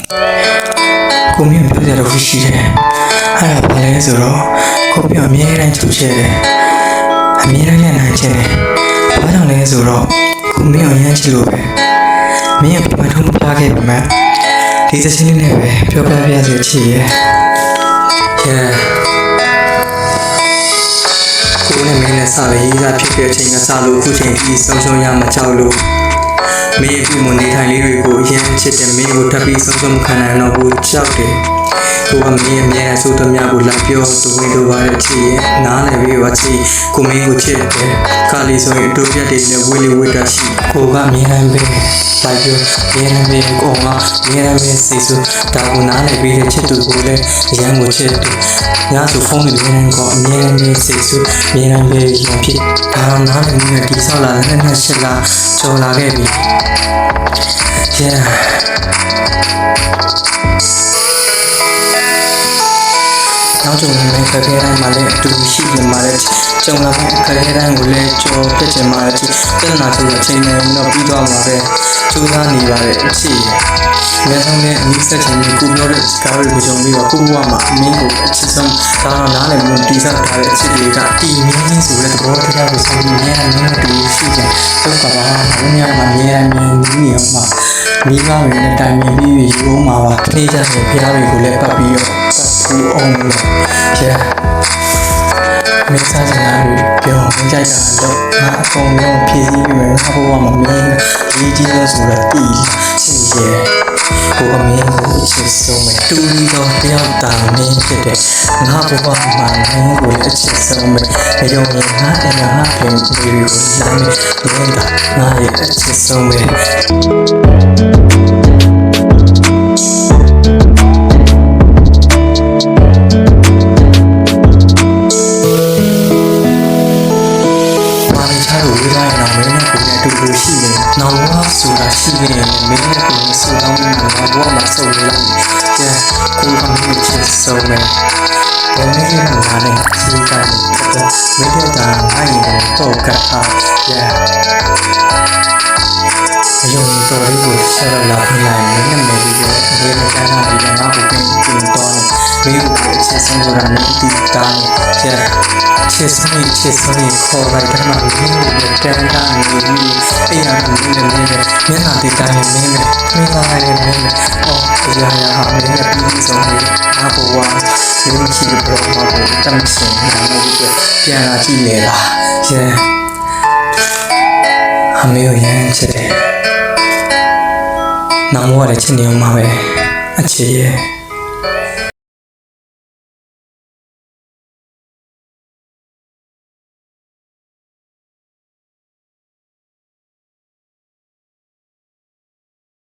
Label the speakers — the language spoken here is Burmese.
Speaker 1: ကိုမင်းပြောကြတော့ရှိတယ်အဲ့ဒါဘာလဲဆိုတော့ကိုပြောအမြဲတမ်းချူချဲတယ်အမြဲတမ်းလည်းနိုင်ချင်တယ်ဘာကြောင့်လဲဆိုတော့ကိုမင်းကိုရမ်းချစ်လို့ပဲမင်းကဘာထုံးမပြခဲ့ပါမဒီသချင်းလေးနဲ့ပဲပြောပြပြစေချစ်ရဲ့ကိုနဲ့မင်းနဲ့စပဲရေးစားဖြစ်တဲ့အချိန်ကစလို့အခုချိန်ကြီးဆုံးရှုံးရမှာကြောက်လို့မင်းအခုမနေထိုင်လေးတွေကိုအရင်ချစ်တယ်မင်းကိုထပ်ပြီးဆုံးရှုံးခံနိုင်တော့ဘူးကြောက်တယ်ကိုကမင်းရဲ့အမြဲဆိုးသမျှကိုလာပြောသူဝင်တို့ပါတဲ့ချစ်ရဲ့နားလည်းပြီးပါချစ်ကိုမင်းကိုချစ်တယ်ခါလီဆိုရင်အတူပြတ်တယ်နဲ့ဝီလီဝီတာရှိကိုကအမြဲတမ်းပဲလိုက်ပြောအမြဲတမ်းပဲကိုကအမြဲတမ်းပဲစိတ်ဆိုးဒါကိုနားလည်းပြီးတဲ့ချစ်သူကိုလည်းအရန်ကိုချစ်တယ်ညဆိုဖုန်းနဲ့လည်းကိုအမြဲတမ်းပဲစိတ်ဆိုးအမြဲတမ်းပဲရင်ဖြစ်ဒါနားလည်းနေဒီဆောက်လာတဲ့နဲ့ရှစ်လာကြော်လာခဲ့ပြီနောက်ကြုံနေခက်ခဲတိုင်းမှာလည်းအတူရှိနေမှာလည်းကြုံလာတဲ့ခက်ခဲတိုင်းကိုလည်းကြော်ပြစ်ချင်မှာလည်းပြဿနာဆိုတဲ့အချိန်နဲ့တော့ပြီးသွားမှာပဲကြိုးစားနေပါတဲ့အချိန်အများဆုံးလည်းအနည်းဆက်ချင်ပြီးကိုပြောတဲ့စကားတွေကိုကြုံပြီးတော့ကိုဘဝမှာအမင်းကိုအချစ်ဆုံးဒါတော့နားလည်မှုတိစောက်ထားတဲ့အချက်တွေကတီမြင်းချင်းဆိုတဲ့သဘောတရားကိုဆုံးပြီးများများတူရှိကြတော့ကဘာမှမများမှာများများနေအောင်မှာမိဘတွေနဲ့တိုင်ပင်ပြီးယူအောင်မှာပါနေကြတဲ့ဖျားတွေကိုလည်းပတ်ပြီးတော့ပတ်အောင်လို့မင်းစားချင်တာတွေပြောမင်းကြိုက်တာတော့ငါအကုန်လုံးဖြည့်ဆည်းပြီးမယ်ငါဘဝမှာမင်းရေးကြီးလို့ဆိုတော့တီးချစ်ရဲ့ကိုကမင်းကိုချစ်ဆုံးမယ်တူလီတော့တယောက်တာမင်းဖြစ်တယ်ငါဘဝမှာမင်းကိုချစ်ဆုံးမယ်မယုံရင်ငါအရာငါပြင်ပြီးကိုလာမယ်မင်းကငါရဲ့ချစ်ဆုံးမယ်ရှိတယ်။နောက်တော့ဆိုတာရှိနေတယ်။မင်းနဲ့ကိုယ်ဆိုတော့ငါဘဝမှာဆုံးလိုက်။ကိုကမင်းချစ်ဆုံးမယ်။ဘယ်နည်းနဲ့လာလဲ။စီကံတော့မင်းတို့ကနိုင်ရင်တော့ကအား။အယုံတော်လေးကိုဆက်လာပြလိုက်မင်းနဲ့မပြီးတော့ဒီလိုကမ်းလာပြီးတော့ငါ့ကိုပြင်တော့မင်းကိုအချစ်ဆုံးဆိုတာနဲ့တီးတာနဲ့ချစ်ဆုံးခေါ်လိုက်တယ်မှာမင်းကိုတန်းတာနေပြီးအဲ့ရမင်းနဲ့မျက်နှာတိတိုင်းမင်းနဲ့မင်းသားနဲ့မင်းနဲ့အော်တရားရဟာမင်းနဲ့ပြီးဆုံးနေငါဘဝမင်းချစ်တဲ့ဘဝမှာတမ်းစင်နာမည်ကိုပြန်လာကြည့်လေလားအမေကိုရမ်းချစ်တယ်နောက်ဘဝလည်းချစ်နေအောင်ပါပဲအချစ်ရဲ့